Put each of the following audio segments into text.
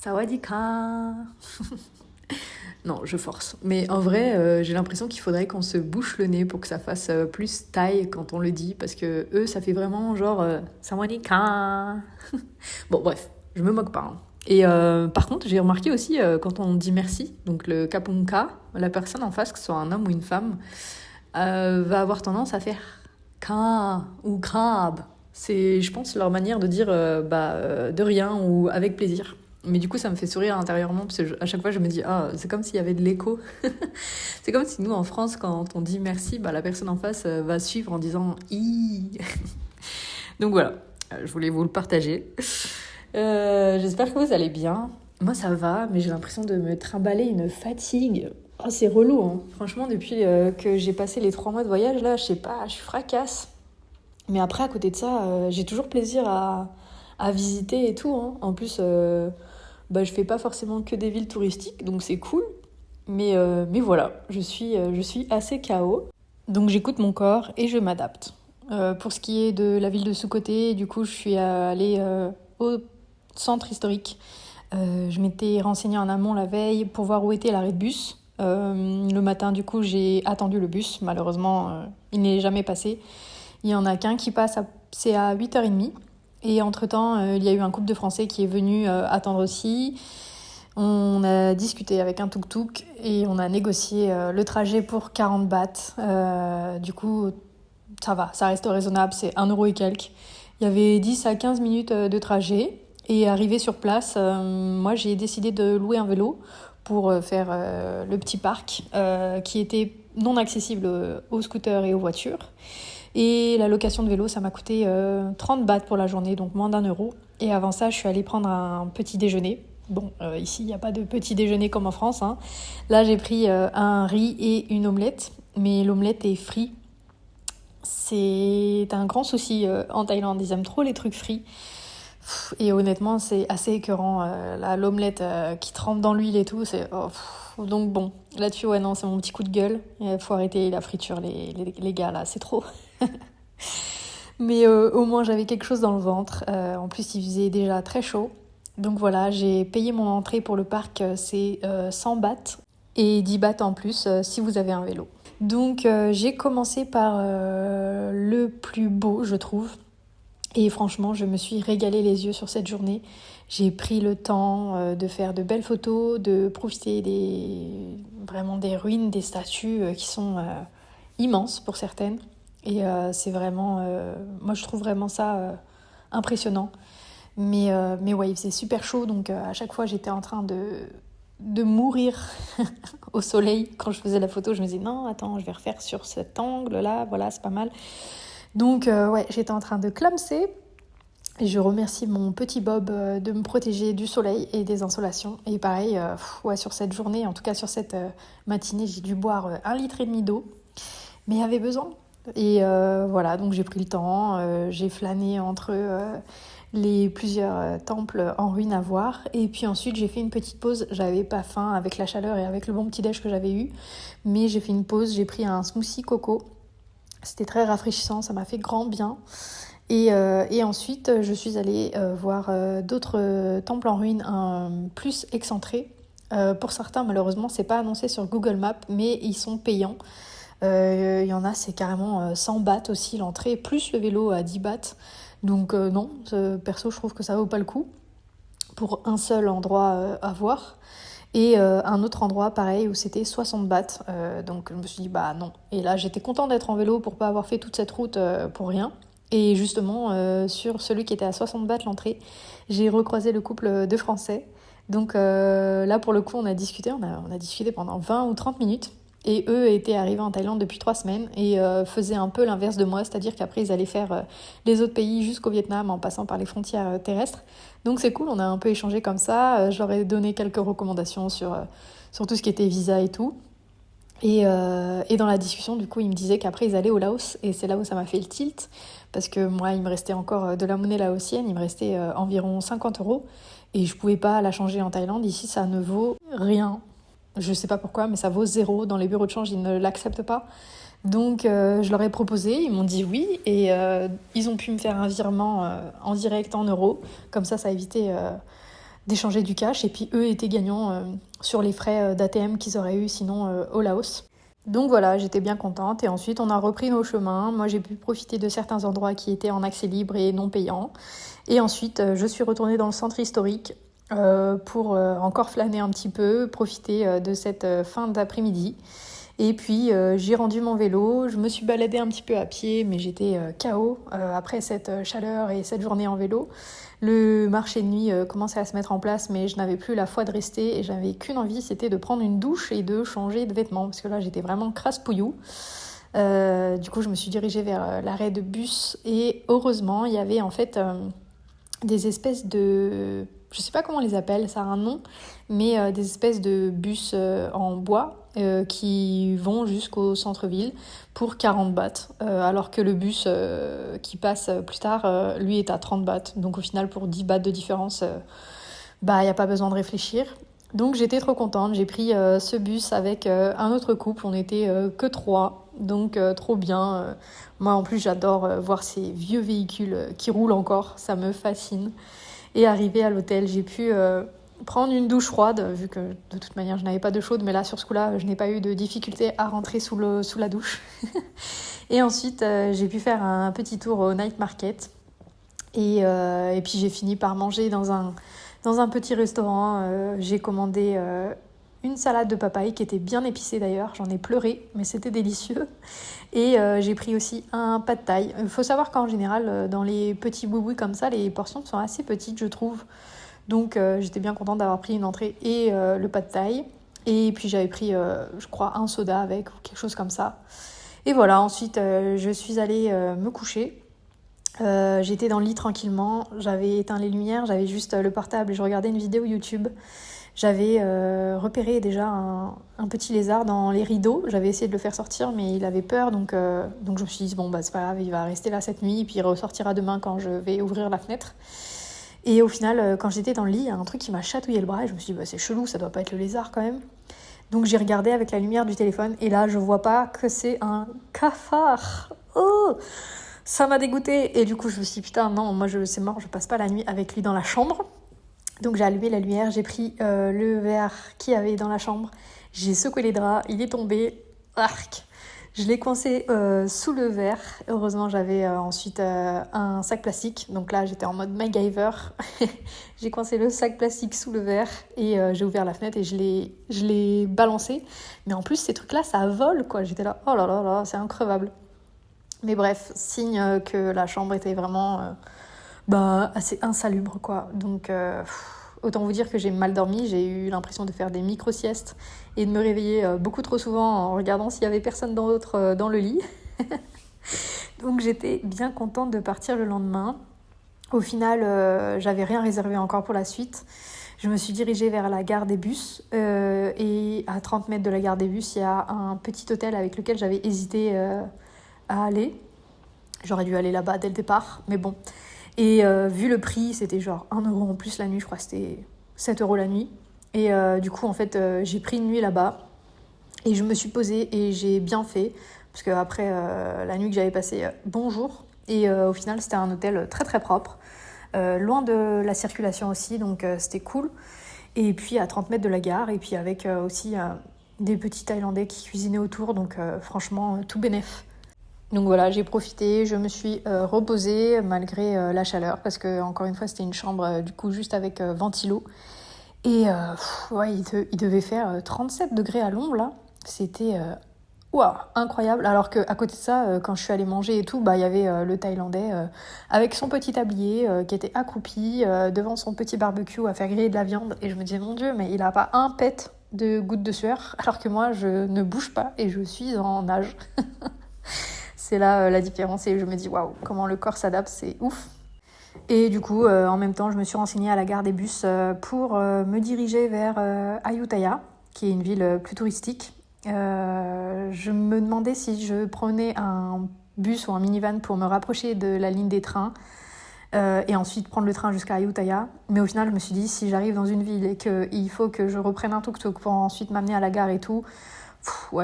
Sawadika. Non, je force. Mais en vrai, j'ai l'impression qu'il faudrait qu'on se bouche le nez pour que ça fasse plus taille quand on le dit, parce que eux, ça fait vraiment genre Sawadika. Bon, bref, je me moque pas, hein. Et par contre, j'ai remarqué aussi quand on dit merci, donc le kapunka, la personne en face, que ce soit un homme ou une femme, va avoir tendance à faire ka ou crab. C'est, je pense, leur manière de dire de rien ou avec plaisir. Mais du coup, ça me fait sourire intérieurement, parce que à chaque fois, je me dis, ah, c'est comme s'il y avait de l'écho. C'est comme si nous, en France, quand on dit merci, la personne en face va suivre en disant i. Donc voilà, je voulais vous le partager. J'espère que vous allez bien. Moi, ça va, mais j'ai l'impression de me trimballer une fatigue. Oh, c'est relou, hein. Franchement, depuis que j'ai passé les 3 mois de voyage, là, je sais pas, je suis fracasse. Mais après, à côté de ça, j'ai toujours plaisir à visiter et tout, hein. En plus, je fais pas forcément que des villes touristiques, donc c'est cool. Mais voilà, je suis assez KO. Donc j'écoute mon corps et je m'adapte. Pour ce qui est de la ville de Sous-Côté, du coup, je suis allée au centre historique. Je m'étais renseignée en amont la veille pour voir où était l'arrêt de bus. Le matin, du coup, j'ai attendu le bus. Malheureusement, il n'est jamais passé. Il y en a qu'un qui passe, c'est à 8h30. Et entre-temps, il y a eu un couple de Français qui est venu attendre aussi. On a discuté avec un tuk-tuk et on a négocié le trajet pour 40 bahts. Du coup, ça va, ça reste raisonnable, c'est 1 € et quelques. Il y avait 10 à 15 minutes de trajet. Et arrivé sur place, moi j'ai décidé de louer un vélo pour faire le petit parc qui était non accessible aux scooters et aux voitures. Et la location de vélo, ça m'a coûté 30 bahts pour la journée, donc moins d'1 €. Et avant ça, je suis allée prendre un petit déjeuner. Bon, ici, il n'y a pas de petit déjeuner comme en France, hein. Là, j'ai pris un riz et une omelette, mais l'omelette est frite. C'est un grand souci en Thaïlande, ils aiment trop les trucs frits. Et honnêtement, c'est assez écœurant. L'omelette qui trempe dans l'huile et tout, c'est... Donc bon, là-dessus, ouais, non, c'est mon petit coup de gueule. Il faut arrêter la friture, les gars, là, c'est trop. Mais au moins, j'avais quelque chose dans le ventre. En plus, il faisait déjà très chaud. Donc voilà, j'ai payé mon entrée pour le parc, c'est 100 bahts. Et 10 bahts en plus si vous avez un vélo. Donc j'ai commencé par le plus beau, je trouve. Et franchement, je me suis régalée les yeux sur cette journée. J'ai pris le temps de faire de belles photos, de profiter vraiment des ruines, des statues qui sont immenses pour certaines. Et c'est vraiment... moi, je trouve vraiment ça impressionnant. Mais ouais, il faisait super chaud, donc à chaque fois, j'étais en train de mourir au soleil. Quand je faisais la photo, je me disais, non, attends, je vais refaire sur cet angle-là, voilà, c'est pas mal. Donc ouais, j'étais en train de clamser. Et je remercie mon petit Bob de me protéger du soleil et des insolations. Et pareil, ouais, sur cette journée, en tout cas sur cette matinée, j'ai dû boire 1,5 litre d'eau. Mais il y avait besoin. Et voilà, donc j'ai pris le temps, j'ai flâné entre les plusieurs temples en ruine à voir. Et puis ensuite, j'ai fait une petite pause. J'avais pas faim avec la chaleur et avec le bon petit déj que j'avais eu. Mais j'ai fait une pause, j'ai pris un smoothie coco. C'était très rafraîchissant, ça m'a fait grand bien. Et ensuite, je suis allée voir d'autres temples en ruine plus excentrés. Pour certains, malheureusement, c'est pas annoncé sur Google Maps, mais ils sont payants. Il y en a, c'est carrément 100 bahts aussi l'entrée, plus le vélo à 10 bahts. Donc non, perso, je trouve que ça vaut pas le coup pour un seul endroit à voir. Et un autre endroit pareil où c'était 60 bahts. Donc je me suis dit bah non. Et là, j'étais contente d'être en vélo pour pas avoir fait toute cette route pour rien. Et justement, sur celui qui était à 60 bahts l'entrée, j'ai recroisé le couple de Français. Donc là, pour le coup, on a discuté pendant 20 ou 30 minutes. Et eux étaient arrivés en Thaïlande depuis 3 semaines et faisaient un peu l'inverse de moi, c'est-à-dire qu'après, ils allaient faire les autres pays jusqu'au Vietnam en passant par les frontières terrestres. Donc c'est cool, on a un peu échangé comme ça. Je leur ai donné quelques recommandations sur tout ce qui était visa et tout. Et dans la discussion, du coup, ils me disaient qu'après, ils allaient au Laos. Et c'est là où ça m'a fait le tilt. Parce que moi, il me restait encore de la monnaie laotienne. Il me restait environ 50 €. Et je pouvais pas la changer en Thaïlande. Ici, ça ne vaut rien. Je sais pas pourquoi, mais ça vaut 0. Dans les bureaux de change, ils ne l'acceptent pas. Donc, je leur ai proposé. Ils m'ont dit oui. Et ils ont pu me faire un virement en direct en euros. Comme ça a évité d'échanger du cash. Et puis eux étaient gagnants sur les frais d'ATM qu'ils auraient eu sinon au Laos. Donc voilà, j'étais bien contente. Et ensuite, on a repris nos chemins. Moi, j'ai pu profiter de certains endroits qui étaient en accès libre et non payants. Et ensuite, je suis retournée dans le centre historique pour encore flâner un petit peu, profiter de cette fin d'après-midi. Et puis j'ai rendu mon vélo, je me suis baladée un petit peu à pied, mais j'étais KO après cette chaleur et cette journée en vélo. Le marché de nuit commençait à se mettre en place, mais je n'avais plus la foi de rester et j'avais qu'une envie, c'était de prendre une douche et de changer de vêtements, parce que là j'étais vraiment crasse-pouillou. Du coup je me suis dirigée vers l'arrêt de bus et heureusement il y avait en fait des espèces de... Je sais pas comment on les appelle, ça a un nom, mais des espèces de bus en bois qui vont jusqu'au centre-ville pour 40 bahts, alors que le bus qui passe plus tard, lui, est à 30 bahts. Donc au final, pour 10 bahts de différence, il n'y a pas besoin de réfléchir. Donc j'étais trop contente, j'ai pris ce bus avec un autre couple, on n'était que 3, donc trop bien. Moi en plus j'adore voir ces vieux véhicules qui roulent encore, ça me fascine. Et arrivé à l'hôtel, j'ai pu prendre une douche froide, vu que de toute manière je n'avais pas d'eau chaude, mais là sur ce coup-là je n'ai pas eu de difficulté à rentrer sous la douche. Et ensuite j'ai pu faire un petit tour au night market et puis j'ai fini par manger dans un petit restaurant. J'ai commandé une salade de papaye qui était bien épicée d'ailleurs, j'en ai pleuré, mais c'était délicieux. Et j'ai pris aussi un pad thai. Il faut savoir qu'en général, dans les petits boui-boui comme ça, les portions sont assez petites, je trouve. Donc j'étais bien contente d'avoir pris une entrée et le pad thai. Et puis j'avais pris, je crois, un soda avec ou quelque chose comme ça. Et voilà, ensuite je suis allée me coucher. J'étais dans le lit tranquillement, j'avais éteint les lumières, j'avais juste le portable et je regardais une vidéo YouTube. J'avais repéré déjà un petit lézard dans les rideaux. J'avais essayé de le faire sortir, mais il avait peur. Donc je me suis dit, bon, c'est pas grave, il va rester là cette nuit. Et puis il ressortira demain quand je vais ouvrir la fenêtre. Et au final, quand j'étais dans le lit, il y a un truc qui m'a chatouillé le bras. Et je me suis dit, c'est chelou, ça doit pas être le lézard quand même. Donc j'ai regardé avec la lumière du téléphone. Et là, je vois pas que c'est un cafard. Oh, ça m'a dégoûtée. Et du coup, je me suis dit, putain, non, moi c'est mort, je passe pas la nuit avec lui dans la chambre. Donc j'ai allumé la lumière, j'ai pris le verre qu'il y avait dans la chambre, j'ai secoué les draps, il est tombé, arc. Je l'ai coincé sous le verre. Heureusement, j'avais ensuite un sac plastique. Donc là, j'étais en mode MacGyver. J'ai coincé le sac plastique sous le verre et j'ai ouvert la fenêtre et je l'ai balancé. Mais en plus, ces trucs-là, ça vole, quoi. J'étais là, oh là là là, c'est increvable. Mais bref, signe que la chambre était vraiment... assez insalubre quoi. Donc autant vous dire que j'ai mal dormi, j'ai eu l'impression de faire des micro-siestes et de me réveiller beaucoup trop souvent en regardant s'il y avait personne d'autre dans le lit. Donc j'étais bien contente de partir le lendemain. Au final, j'avais rien réservé encore pour la suite. Je me suis dirigée vers la gare des bus et à 30 mètres de la gare des bus, il y a un petit hôtel avec lequel j'avais hésité à aller. J'aurais dû aller là-bas dès le départ, mais bon. Et vu le prix, c'était genre 1 euro en plus la nuit, je crois que c'était 7 euros la nuit. Et du coup, en fait, j'ai pris une nuit là-bas et je me suis posée et j'ai bien fait. Parce qu'après la nuit que j'avais passée, bonjour. Et au final, c'était un hôtel très très propre, loin de la circulation aussi, donc c'était cool. Et puis à 30 mètres de la gare, et puis avec aussi des petits Thaïlandais qui cuisinaient autour, donc franchement, tout bénef. Donc voilà, j'ai profité, je me suis reposée malgré la chaleur parce que encore une fois c'était une chambre du coup juste avec ventilo et il devait faire 37 degrés à l'ombre là, c'était incroyable. Alors qu'à côté de ça, quand je suis allée manger et tout, il y avait le Thaïlandais avec son petit tablier qui était accroupi devant son petit barbecue à faire griller de la viande et je me disais mon Dieu mais il a pas un pet de goutte de sueur alors que moi je ne bouge pas et je suis en nage. C'est là la différence et je me dis waouh, comment le corps s'adapte, c'est ouf. Et du coup, en même temps, je me suis renseignée à la gare des bus pour me diriger vers Ayutthaya, qui est une ville plus touristique. Je me demandais si je prenais un bus ou un minivan pour me rapprocher de la ligne des trains et ensuite prendre le train jusqu'à Ayutthaya. Mais au final, je me suis dit, si j'arrive dans une ville et qu'il faut que je reprenne un tuk-tuk pour ensuite m'amener à la gare et tout,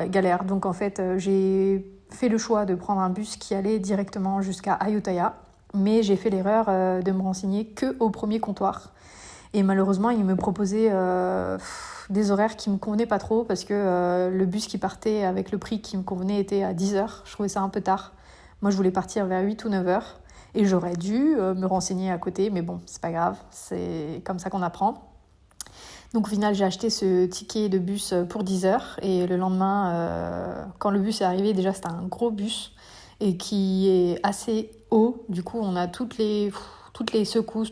galère. Donc en fait, j'ai fait le choix de prendre un bus qui allait directement jusqu'à Ayutthaya, mais j'ai fait l'erreur de me renseigner qu'au premier comptoir. Et malheureusement, ils me proposaient des horaires qui me convenaient pas trop parce que le bus qui partait avec le prix qui me convenait était à 10h. Je trouvais ça un peu tard. Moi, je voulais partir vers 8 ou 9h. Et j'aurais dû me renseigner à côté, mais bon, c'est pas grave, c'est comme ça qu'on apprend. Donc au final, j'ai acheté ce ticket de bus pour 10h. Et le lendemain, quand le bus est arrivé, déjà c'était un gros bus et qui est assez haut. Du coup, on a toutes les secousses,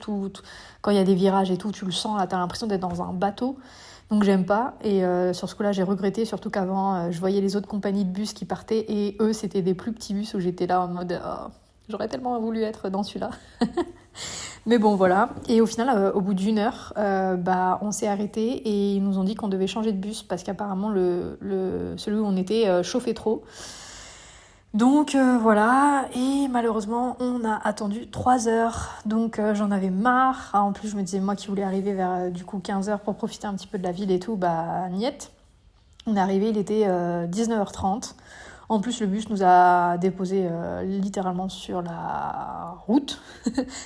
quand il y a des virages et tout, tu le sens, là, t'as l'impression d'être dans un bateau. Donc j'aime pas. Et sur ce coup-là, j'ai regretté, surtout qu'avant, je voyais les autres compagnies de bus qui partaient et eux, c'était des plus petits bus où j'étais là en mode oh, j'aurais tellement voulu être dans celui-là. Mais bon, voilà. Et au final, au bout d'une heure, on s'est arrêté et ils nous ont dit qu'on devait changer de bus parce qu'apparemment, celui où on était chauffait trop. Donc voilà, et malheureusement, on a attendu 3 heures. Donc j'en avais marre. En plus, je me disais, moi qui voulais arriver vers du coup 15h pour profiter un petit peu de la ville et tout, niet. On est arrivé, il était 19h30. En plus, le bus nous a déposés littéralement sur la route.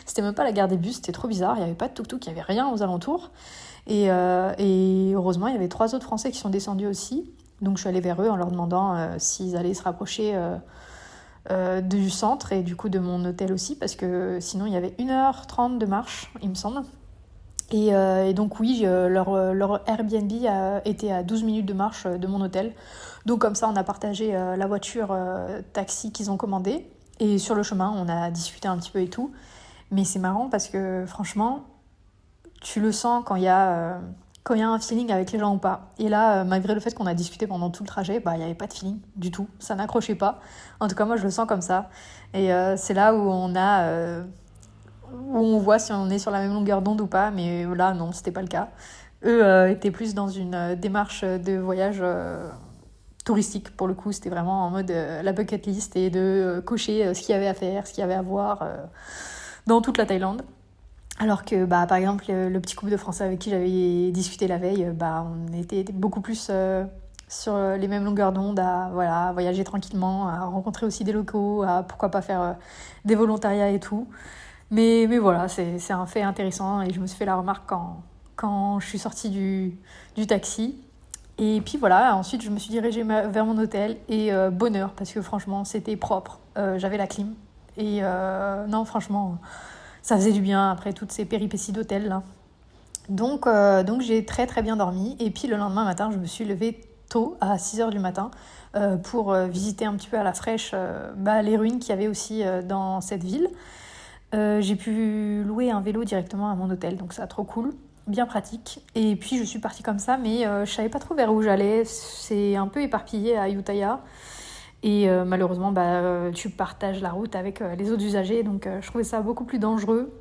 C'était même pas la gare des bus, c'était trop bizarre. Il n'y avait pas de tuk-tuk, il n'y avait rien aux alentours. Et heureusement, il y avait 3 autres Français qui sont descendus aussi. Donc je suis allée vers eux en leur demandant s'ils allaient se rapprocher du centre et du coup de mon hôtel aussi, parce que sinon il y avait 1h30 de marche, il me semble. Et donc oui, leur Airbnb était à 12 minutes de marche de mon hôtel. Donc comme ça, on a partagé la voiture taxi qu'ils ont commandée. Et sur le chemin, on a discuté un petit peu et tout. Mais c'est marrant parce que franchement, tu le sens quand il y a un feeling avec les gens ou pas. Et là, malgré le fait qu'on a discuté pendant tout le trajet, il n'y avait pas de feeling du tout. Ça n'accrochait pas. En tout cas, moi, je le sens comme ça. Et c'est là où où on voit si on est sur la même longueur d'onde ou pas. Mais là, non, c'était pas le cas. Eux étaient plus dans une démarche de voyage touristique. Pour le coup, c'était vraiment en mode la bucket list et de cocher ce qu'il y avait à faire, ce qu'il y avait à voir dans toute la Thaïlande. Alors que, par exemple, le petit couple de Français avec qui j'avais discuté la veille, on était beaucoup plus sur les mêmes longueurs d'onde à voyager tranquillement, à rencontrer aussi des locaux, à pourquoi pas faire des volontariats et tout. Mais voilà, c'est un fait intéressant et je me suis fait la remarque quand je suis sortie du taxi. Et puis voilà, ensuite je me suis dirigée vers mon hôtel et bonheur parce que franchement c'était propre, j'avais la clim. Et non, franchement, ça faisait du bien après toutes ces péripéties d'hôtel là. Donc j'ai très très bien dormi. Et puis le lendemain matin, je me suis levée tôt, à 6h du matin, pour visiter un petit peu à la fraîche les ruines qu'il y avait aussi dans cette ville. J'ai pu louer un vélo directement à mon hôtel, donc ça trop cool, bien pratique. Et puis je suis partie comme ça, mais je savais pas trop vers où j'allais. C'est un peu éparpillé à Ayutthaya. Et malheureusement, tu partages la route avec les autres usagers, donc je trouvais ça beaucoup plus dangereux.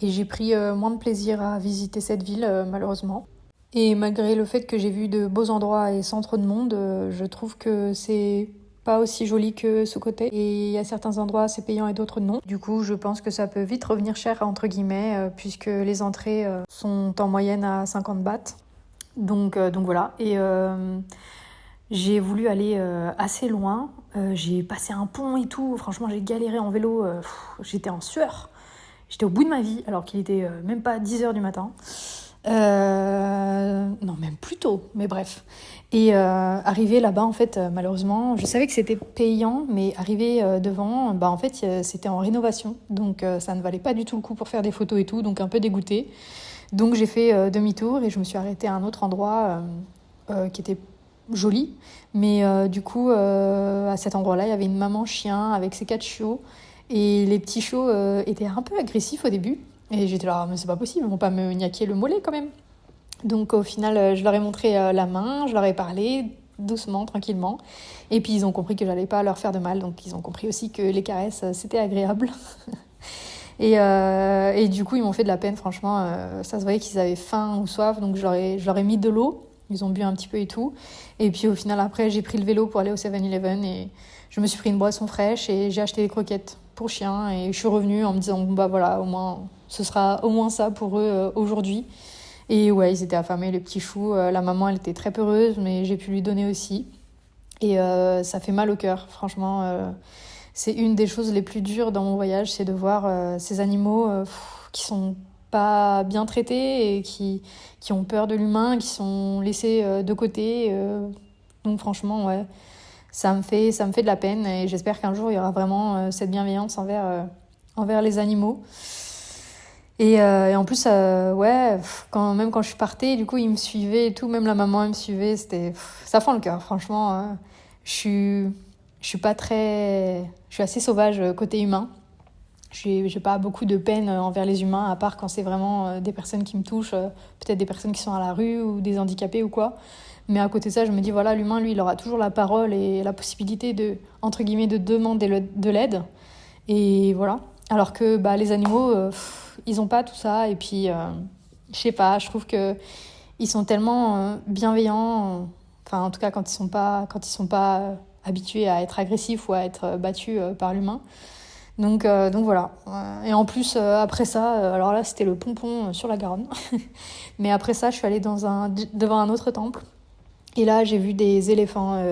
Et j'ai pris moins de plaisir à visiter cette ville, malheureusement. Et malgré le fait que j'ai vu de beaux endroits et sans trop de monde, je trouve que c'est pas aussi joli que ce côté. Et il y a certains endroits c'est payant et d'autres non. Du coup, je pense que ça peut vite revenir cher, entre guillemets, puisque les entrées sont en moyenne à 50 bahts. Donc voilà. Et j'ai voulu aller assez loin. J'ai passé un pont et tout. Franchement, j'ai galéré en vélo. J'étais en sueur. J'étais au bout de ma vie, alors qu'il était même pas 10h du matin. Non, même plus tôt, mais bref. Et arrivé là-bas, en fait, malheureusement, je savais que c'était payant, mais arrivé devant, en fait, c'était en rénovation. Donc, ça ne valait pas du tout le coup pour faire des photos et tout, donc un peu dégoûtée. Donc, j'ai fait demi-tour et je me suis arrêtée à un autre endroit qui était joli. Mais du coup, à cet endroit-là, il y avait une maman chien avec ses 4 chiots. Et les petits chiots étaient un peu agressifs au début. Et j'étais là, mais c'est pas possible, ils vont pas me niaquer le mollet quand même. Donc au final, je leur ai montré la main, je leur ai parlé doucement, tranquillement. Et puis ils ont compris que j'allais pas leur faire de mal. Donc ils ont compris aussi que les caresses, c'était agréable. Et du coup, ils m'ont fait de la peine, franchement. Ça se voyait qu'ils avaient faim ou soif. Donc je leur ai mis de l'eau. Ils ont bu un petit peu et tout. Et puis au final, après, j'ai pris le vélo pour aller au 7-Eleven. Et je me suis pris une boisson fraîche et j'ai acheté des croquettes pour chien. Et je suis revenue en me disant, voilà, au moins, ce sera au moins ça pour eux aujourd'hui. Et ouais, ils étaient affamés, les petits choux. La maman, elle était très peureuse, mais j'ai pu lui donner aussi. Et ça fait mal au cœur, franchement. C'est une des choses les plus dures dans mon voyage, c'est de voir ces animaux qui sont pas bien traités et qui ont peur de l'humain, qui sont laissés de côté. Donc franchement, ouais, ça me fait de la peine et j'espère qu'un jour, il y aura vraiment cette bienveillance envers les animaux. Et en plus, ouais, même quand je suis partie, du coup, ils me suivaient et tout, même la maman, elle me suivait, ça fend le cœur, franchement. Je suis pas très... Je suis assez sauvage côté humain. J'ai pas beaucoup de peine envers les humains, à part quand c'est vraiment des personnes qui me touchent, peut-être des personnes qui sont à la rue ou des handicapés ou quoi. Mais à côté de ça, je me dis, voilà, l'humain, lui, il aura toujours la parole et la possibilité entre guillemets, de demander de l'aide. Et voilà. Alors que les animaux, ils ont pas tout ça. Et puis, je sais pas, je trouve que ils sont tellement bienveillants. Enfin, en tout cas, quand ils sont pas habitués à être agressifs ou à être battus par l'humain. Donc voilà. Et en plus, après ça, alors là, c'était le pompon sur la Garonne. Mais après ça, je suis allée devant un autre temple. Et là, j'ai vu des éléphants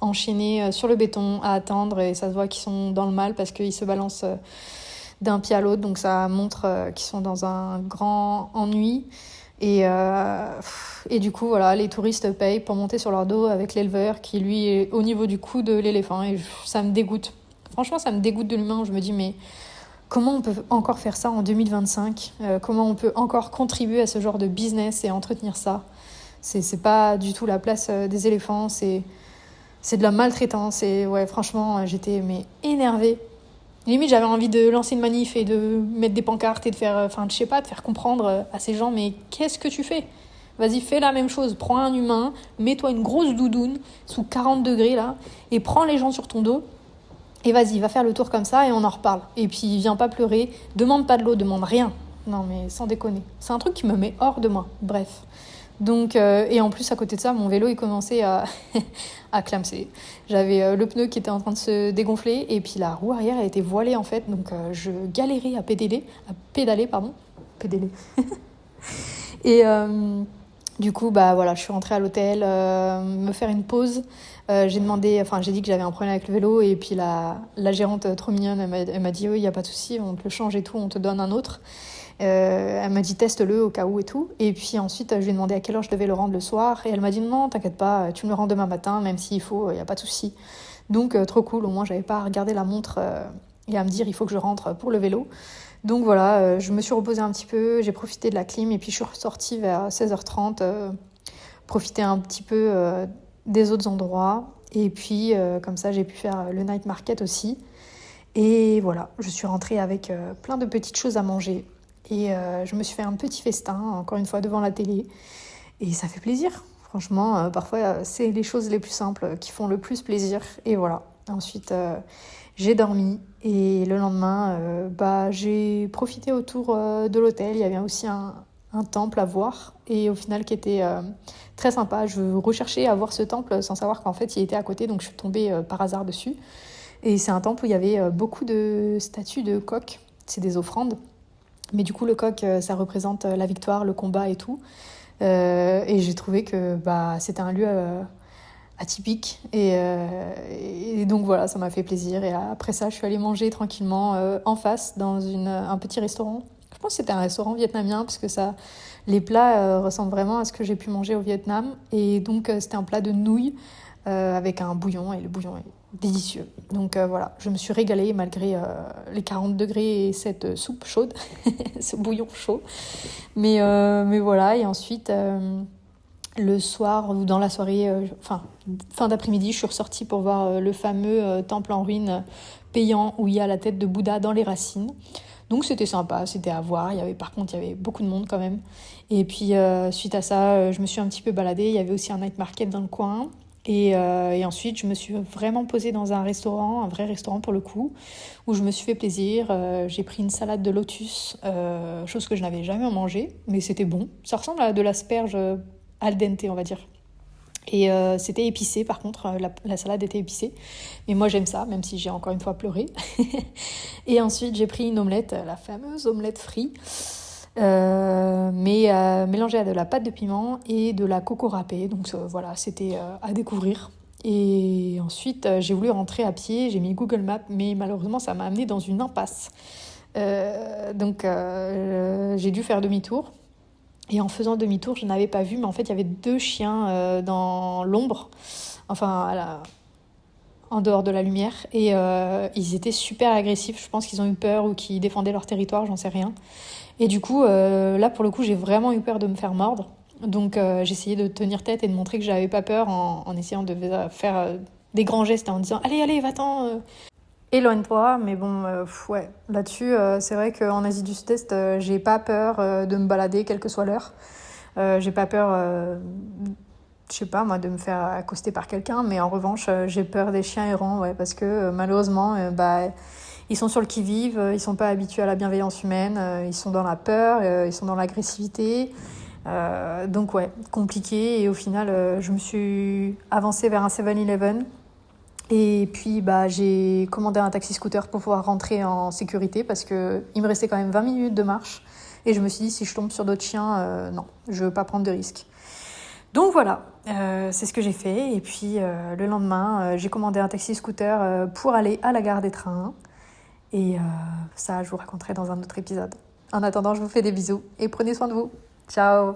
enchaînés sur le béton à attendre. Et ça se voit qu'ils sont dans le mal parce qu'ils se balancent d'un pied à l'autre. Donc ça montre qu'ils sont dans un grand ennui. Et du coup, voilà, les touristes payent pour monter sur leur dos avec l'éleveur qui, lui, est au niveau du cou de l'éléphant. Et ça me dégoûte. Franchement, ça me dégoûte de l'humain. Je me dis, mais comment on peut encore faire ça en 2025 ? Comment on peut encore contribuer à ce genre de business et entretenir ça ? C'est pas du tout la place des éléphants. C'est de la maltraitance. Et ouais, franchement, j'étais énervée. Limite, j'avais envie de lancer une manif et de mettre des pancartes et de faire, de faire comprendre à ces gens, mais qu'est-ce que tu fais ? Vas-y, fais la même chose. Prends un humain, mets-toi une grosse doudoune sous 40 degrés là, et prends les gens sur ton dos. Et vas-y, va faire le tour comme ça et on en reparle. Et puis, viens pas pleurer, demande pas de l'eau, demande rien. Non, mais sans déconner. C'est un truc qui me met hors de moi. Bref. Donc, et en plus, à côté de ça, mon vélo, il commençait à clamser. J'avais le pneu qui était en train de se dégonfler et puis la roue arrière, elle était voilée en fait. Donc, je galérais à pédaler. Pédaler. Et du coup, voilà, je suis rentrée à l'hôtel, me faire une pause. J'ai dit que j'avais un problème avec le vélo et puis la gérante trop mignonne, elle m'a dit oui, il n'y a pas de souci, on te le change et tout, on te donne un autre. Elle m'a dit teste-le au cas où et tout. Et puis ensuite, je lui ai demandé à quelle heure je devais le rendre le soir et elle m'a dit non, t'inquiète pas, tu me le rends demain matin, même s'il faut, il n'y a pas de souci. Donc trop cool, au moins j'avais pas à regarder la montre et à me dire il faut que je rentre pour le vélo. Donc voilà, je me suis reposée un petit peu, j'ai profité de la clim et puis je suis ressortie vers 16h30, profiter un petit peu des autres endroits. Et puis comme ça, j'ai pu faire le night market aussi. Et voilà, je suis rentrée avec plein de petites choses à manger. Et je me suis fait un petit festin, encore une fois, devant la télé. Et ça fait plaisir. Franchement, parfois, c'est les choses les plus simples qui font le plus plaisir. Et voilà. Ensuite, j'ai dormi. Et le lendemain, j'ai profité autour de l'hôtel. Il y avait aussi un temple à voir. Et au final, qui était très sympa. Je recherchais à voir ce temple sans savoir qu'en fait, il était à côté. Donc, je suis tombée par hasard dessus. Et c'est un temple où il y avait beaucoup de statues de coqs. C'est des offrandes. Mais du coup, le coq, ça représente la victoire, le combat et tout. Et j'ai trouvé que c'était un lieu atypique. Et donc voilà, ça m'a fait plaisir. Et après ça, je suis allée manger tranquillement en face dans un petit restaurant. Je pense que c'était un restaurant vietnamien parce que les plats ressemblent vraiment à ce que j'ai pu manger au Vietnam. Et donc, c'était un plat de nouilles avec un bouillon. Et le bouillon est délicieux. Donc voilà, je me suis régalée malgré les 40 degrés et cette soupe chaude, ce bouillon chaud. Mais voilà, et ensuite, le soir ou dans la soirée, fin d'après-midi, je suis ressortie pour voir le fameux temple en ruine payant où il y a la tête de Bouddha dans les racines. Donc c'était sympa, c'était à voir. Par contre, il y avait beaucoup de monde quand même. Et puis suite à ça, je me suis un petit peu baladée. Il y avait aussi un night market dans le coin. Et ensuite, je me suis vraiment posée dans un restaurant, un vrai restaurant pour le coup, où je me suis fait plaisir. J'ai pris une salade de lotus, chose que je n'avais jamais mangée, mais c'était bon. Ça ressemble à de l'asperge al dente, on va dire. Et c'était épicé, par contre, la salade était épicée. Mais moi, j'aime ça, même si j'ai encore une fois pleuré. Et ensuite, j'ai pris une omelette, la fameuse omelette frite. Mélangé à de la pâte de piment et de la coco râpée. Donc voilà, c'était à découvrir. Et ensuite, j'ai voulu rentrer à pied, j'ai mis Google Maps, mais malheureusement, ça m'a amené dans une impasse. J'ai dû faire demi-tour. Et en faisant demi-tour, je n'avais pas vu, mais en fait, il y avait 2 chiens dans l'ombre, enfin, en dehors de la lumière. Et ils étaient super agressifs. Je pense qu'ils ont eu peur ou qu'ils défendaient leur territoire, j'en sais rien. Et du coup, là, pour le coup, j'ai vraiment eu peur de me faire mordre. Donc, j'essayais de tenir tête et de montrer que j'avais pas peur en essayant de faire des grands gestes, en disant « Allez, allez, va-t'en éloigne-toi ». Mais bon, ouais, là-dessus, c'est vrai qu'en Asie du Sud-Est, j'ai pas peur de me balader, quelle que soit l'heure. J'ai pas peur, je sais pas moi, de me faire accoster par quelqu'un. Mais en revanche, j'ai peur des chiens errants, ouais, parce que malheureusement, ils sont sur le qui-vive, ils sont pas habitués à la bienveillance humaine, ils sont dans la peur, ils sont dans l'agressivité. Donc ouais, compliqué. Et au final, je me suis avancée vers un 7-Eleven. Et puis j'ai commandé un taxi-scooter pour pouvoir rentrer en sécurité parce qu'il me restait quand même 20 minutes de marche. Et je me suis dit, si je tombe sur d'autres chiens, non, je veux pas prendre de risques. Donc voilà, c'est ce que j'ai fait. Et puis le lendemain, j'ai commandé un taxi-scooter pour aller à la gare des trains. Et ça, je vous raconterai dans un autre épisode. En attendant, je vous fais des bisous et prenez soin de vous. Ciao!